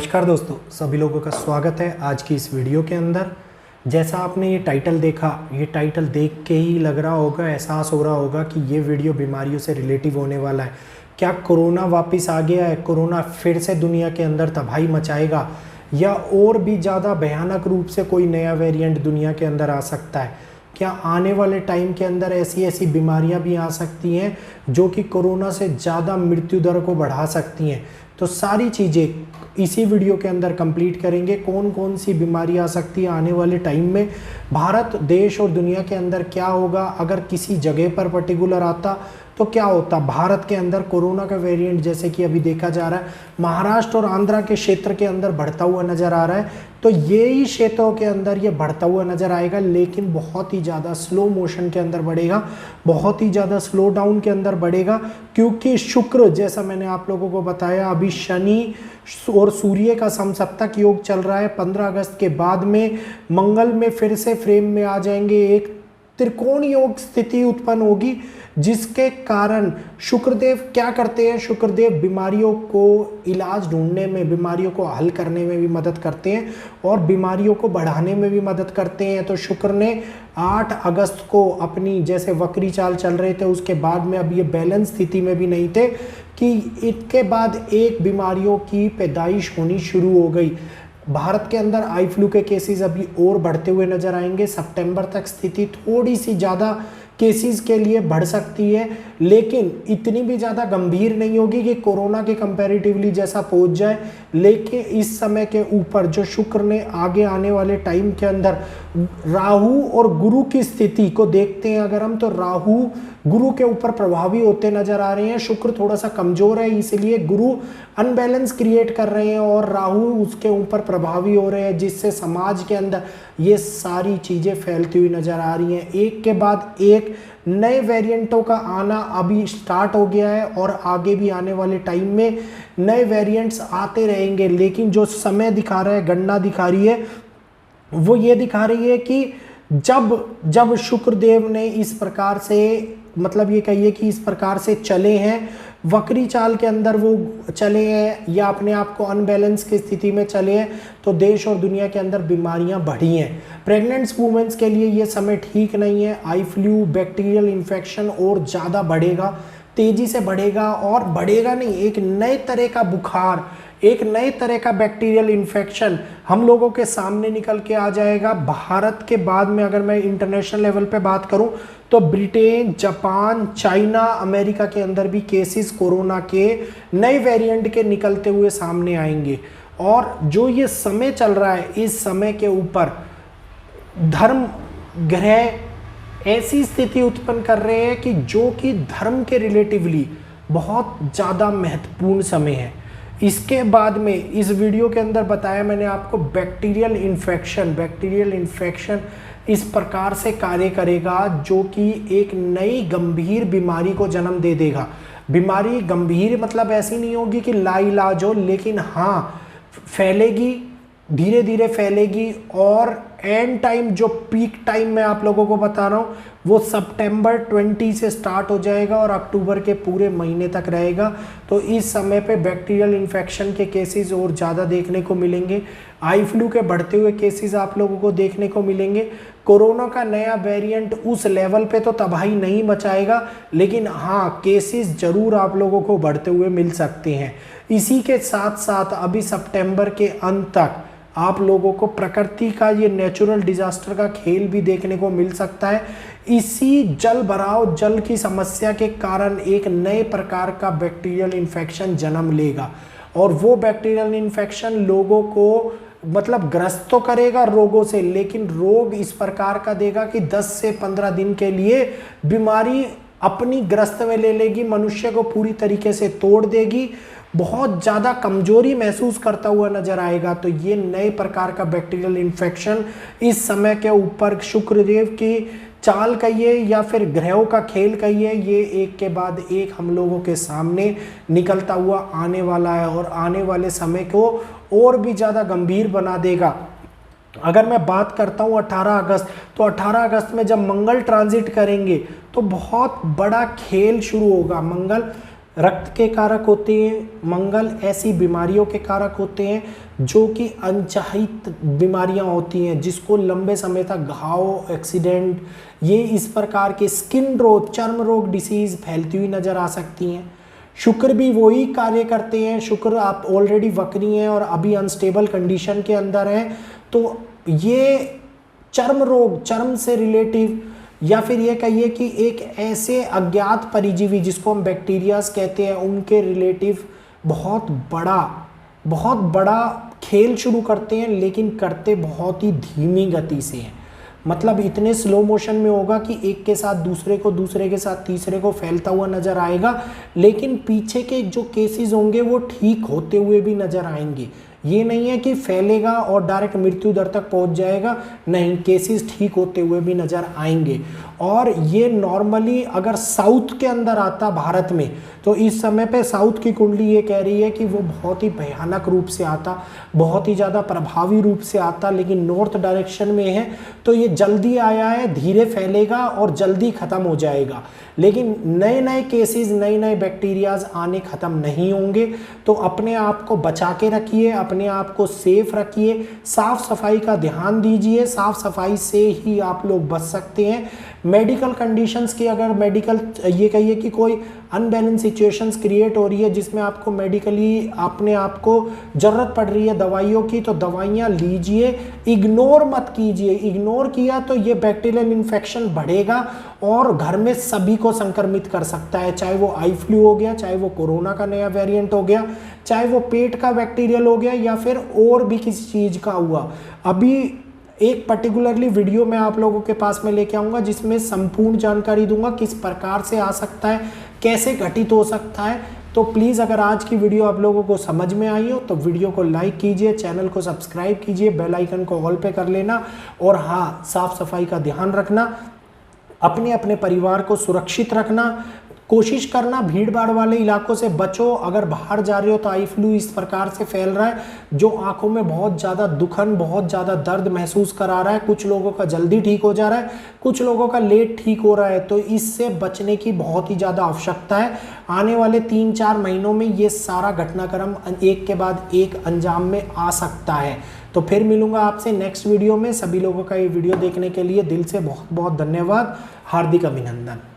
नमस्कार दोस्तों, सभी लोगों का स्वागत है आज की इस वीडियो के अंदर। जैसा आपने ये टाइटल देखा, ये टाइटल देख के ही लग रहा होगा, एहसास हो रहा होगा कि ये वीडियो बीमारियों से रिलेटिव होने वाला है। क्या कोरोना वापस आ गया है? कोरोना फिर से दुनिया के अंदर तबाही मचाएगा या और भी ज़्यादा भयानक रूप से कोई नया वेरिएंट दुनिया के अंदर आ सकता है? क्या आने वाले टाइम के अंदर ऐसी ऐसी बीमारियां भी आ सकती हैं जो कि कोरोना से ज़्यादा मृत्यु दर को बढ़ा सकती हैं? तो सारी चीज़ें इसी वीडियो के अंदर कंप्लीट करेंगे। कौन कौन सी बीमारी आ सकती है आने वाले टाइम में, भारत देश और दुनिया के अंदर क्या होगा, अगर किसी जगह पर पर्टिकुलर आता तो क्या होता। भारत के अंदर कोरोना का वेरिएंट जैसे कि अभी देखा जा रहा है महाराष्ट्र और आंध्रा के क्षेत्र के अंदर बढ़ता हुआ नज़र आ रहा है, तो ये ही क्षेत्रों के अंदर ये बढ़ता हुआ नज़र आएगा, लेकिन बहुत ही ज़्यादा स्लो मोशन के अंदर बढ़ेगा, बहुत ही ज़्यादा स्लो डाउन के अंदर बढ़ेगा, क्योंकि शुक्र, जैसा मैंने आप लोगों को बताया, अभी शनि और सूर्य का समसप्तक योग चल रहा है। 15 अगस्त के बाद में मंगल में फिर से फ्रेम में आ जाएंगे, एक त्रिकोण योग स्थिति उत्पन्न होगी, जिसके कारण शुक्रदेव क्या करते हैं, शुक्रदेव बीमारियों को इलाज ढूंढने में, बीमारियों को हल करने में भी मदद करते हैं और बीमारियों को बढ़ाने में भी मदद करते हैं। तो शुक्र ने 8 अगस्त को अपनी, जैसे वक्री चाल चल रहे थे उसके बाद में, अब ये बैलेंस स्थिति में भी नहीं थे कि इसके बाद एक बीमारियों की पैदाइश होनी शुरू हो गई। भारत के अंदर आई फ्लू के केसेस अभी और बढ़ते हुए नजर आएंगे। सितंबर तक स्थिति थोड़ी सी ज़्यादा केसेस के लिए बढ़ सकती है, लेकिन इतनी भी ज़्यादा गंभीर नहीं होगी कि कोरोना के कंपैरेटिवली जैसा पहुंच जाए। लेकिन इस समय के ऊपर जो शुक्र ने आगे आने वाले टाइम के अंदर राहु और गुरु की स्थिति को देखते हैं अगर हम, तो राहु गुरु के ऊपर प्रभावी होते नजर आ रहे हैं। शुक्र थोड़ा सा कमजोर है, इसलिए गुरु अनबैलेंस क्रिएट कर रहे हैं और राहु उसके ऊपर प्रभावी हो रहे हैं, जिससे समाज के अंदर ये सारी चीजें फैलती हुई नजर आ रही हैं। एक के बाद एक नए वेरिएंटों का आना अभी स्टार्ट हो गया है और आगे भी आने वाले टाइम में नए वेरिएंट्स आते रहेंगे। लेकिन जो समय दिखा रहा है, गणना दिखा रही है, वो ये दिखा रही है कि जब शुक्रदेव ने इस प्रकार से, मतलब ये कहिए कि इस प्रकार से चले हैं, वक्री चाल के अंदर वो चले हैं या अपने आप को अनबैलेंस की स्थिति में चले हैं, तो देश और दुनिया के अंदर बीमारियां बढ़ी हैं। प्रेग्नेंट्स वुमेन्स के लिए ये समय ठीक नहीं है। आई फ्लू, बैक्टीरियल इन्फेक्शन और ज़्यादा बढ़ेगा, तेजी से बढ़ेगा, और बढ़ेगा नहीं, एक नए तरह का बुखार, एक नए तरह का बैक्टीरियल इन्फेक्शन हम लोगों के सामने निकल के आ जाएगा। भारत के बाद में अगर मैं इंटरनेशनल लेवल पे बात करूं तो ब्रिटेन, जापान, चाइना, अमेरिका के अंदर भी केसेस कोरोना के नए वेरिएंट के निकलते हुए सामने आएंगे। और जो ये समय चल रहा है, इस समय के ऊपर धर्म ग्रह ऐसी स्थिति उत्पन्न कर रहे हैं कि जो कि धर्म के रिलेटिवली बहुत ज़्यादा महत्वपूर्ण समय है। इसके बाद में इस वीडियो के अंदर बताया मैंने आपको, बैक्टीरियल इन्फेक्शन इस प्रकार से कार्य करेगा जो कि एक नई गंभीर बीमारी को जन्म दे देगा। बीमारी गंभीर मतलब ऐसी नहीं होगी कि लाइलाज हो, लेकिन हाँ फैलेगी, धीरे धीरे फैलेगी, और एंड टाइम, जो पीक टाइम मैं आप लोगों को बता रहा हूँ, वो सितंबर 20 से स्टार्ट हो जाएगा और अक्टूबर के पूरे महीने तक रहेगा। तो इस समय पे बैक्टीरियल इन्फेक्शन के केसेस और ज़्यादा देखने को मिलेंगे, आई फ्लू के बढ़ते हुए केसेस आप लोगों को देखने को मिलेंगे। कोरोना का नया वेरिएंट उस लेवल पे तो तबाही नहीं मचाएगा, लेकिन हाँ केसेस जरूर आप लोगों को बढ़ते हुए मिल सकते हैं। इसी के साथ साथ अभी सितंबर के अंत तक आप लोगों को प्रकृति का ये नेचुरल डिजास्टर का खेल भी देखने को मिल सकता है। इसी जल भराव, जल की समस्या के कारण एक नए प्रकार का बैक्टीरियल इन्फेक्शन जन्म लेगा, और वो बैक्टीरियल इन्फेक्शन लोगों को मतलब ग्रस्त तो करेगा रोगों से, लेकिन रोग इस प्रकार का देगा कि 10 से 15 दिन के लिए बीमारी अपनी ग्रस्त में ले लेगी, मनुष्य को पूरी तरीके से तोड़ देगी, बहुत ज़्यादा कमजोरी महसूस करता हुआ नजर आएगा। तो ये नए प्रकार का बैक्टीरियल इन्फेक्शन इस समय के ऊपर शुक्रदेव की चाल कहिए या फिर ग्रहों का खेल कहिए, ये एक के बाद एक हम लोगों के सामने निकलता हुआ आने वाला है और आने वाले समय को और भी ज़्यादा गंभीर बना देगा। अगर मैं बात करता हूँ 18 अगस्त, तो 18 अगस्त में जब मंगल ट्रांजिट करेंगे तो बहुत बड़ा खेल शुरू होगा। मंगल रक्त के कारक होते हैं। मंगल ऐसी बीमारियों के कारक होते हैं जो कि अनचाही बीमारियां होती हैं, जिसको लंबे समय तक घाव, एक्सीडेंट, ये इस प्रकार के स्किन रोग, चर्म रोग, डिसीज फैलती हुई नजर आ सकती हैं। शुक्र भी वही कार्य करते हैं। शुक्र आप ऑलरेडी वक्री हैं और अभी अनस्टेबल कंडीशन के अंदर हैं, तो ये चर्म रोग, चर्म से रिलेटिव, या फिर ये कहिए कि एक ऐसे अज्ञात परिजीवी जिसको हम बैक्टीरियाज कहते हैं, उनके रिलेटिव बहुत बड़ा खेल शुरू करते हैं, लेकिन करते बहुत ही धीमी गति से हैं। मतलब इतने स्लो मोशन में होगा कि एक के साथ दूसरे को, दूसरे के साथ तीसरे को फैलता हुआ नजर आएगा, लेकिन पीछे के जो केसेस होंगे वो ठीक होते हुए भी नजर आएंगे। ये नहीं है कि फैलेगा और डायरेक्ट मृत्यु दर तक पहुंच जाएगा, नहीं, केसेस ठीक होते हुए भी नजर आएंगे। और ये नॉर्मली अगर साउथ के अंदर आता भारत में, तो इस समय पे साउथ की कुंडली ये कह रही है कि वो बहुत ही भयानक रूप से आता, बहुत ही ज़्यादा प्रभावी रूप से आता, लेकिन नॉर्थ डायरेक्शन में है तो ये जल्दी आया है, धीरे फैलेगा और जल्दी ख़त्म हो जाएगा। लेकिन नए नए केसेस, नए नए बैक्टीरियाज आने ख़त्म नहीं होंगे। तो अपने आप को बचा के रखिए, अपने आप को सेफ रखिए, साफ सफाई का ध्यान दीजिए। साफ सफाई से ही आप लोग बच सकते हैं। मेडिकल कंडीशंस की, अगर मेडिकल ये कहिए कि कोई अनबैलेंस सिचुएशंस क्रिएट हो रही है जिसमें आपको मेडिकली अपने आप को ज़रूरत पड़ रही है दवाइयों की, तो दवाइयाँ लीजिए, इग्नोर मत कीजिए। इग्नोर किया तो ये बैक्टीरियल इन्फेक्शन बढ़ेगा और घर में सभी को संक्रमित कर सकता है, चाहे वो आई फ्लू हो गया, चाहे वो कोरोना का नया वेरिएंट हो गया, चाहे वो पेट का बैक्टीरियल हो गया, या फिर और भी किसी चीज़ का हुआ। अभी एक पर्टिकुलरली वीडियो मैं आप लोगों के पास में लेके आऊँगा जिसमें संपूर्ण जानकारी दूंगा किस प्रकार से आ सकता है, कैसे घटित हो सकता है। तो प्लीज़ अगर आज की वीडियो आप लोगों को समझ में आई हो तो वीडियो को लाइक कीजिए, चैनल को सब्सक्राइब कीजिए, बेल आइकन को ऑल पे कर लेना, और हाँ, साफ सफाई का ध्यान रखना, अपने अपने परिवार को सुरक्षित रखना, कोशिश करना भीड़ भाड़ वाले इलाकों से बचो। अगर बाहर जा रहे हो तो आई फ्लू इस प्रकार से फैल रहा है जो आंखों में बहुत ज़्यादा दुखन, बहुत ज़्यादा दर्द महसूस करा रहा है। कुछ लोगों का जल्दी ठीक हो जा रहा है, कुछ लोगों का लेट ठीक हो रहा है, तो इससे बचने की बहुत ही ज़्यादा आवश्यकता है। आने वाले 3-4 महीनों में ये सारा घटनाक्रम एक के बाद एक अंजाम में आ सकता है। तो फिर मिलूंगा आपसे नेक्स्ट वीडियो में। सभी लोगों का ये वीडियो देखने के लिए दिल से बहुत बहुत धन्यवाद, हार्दिक अभिनंदन।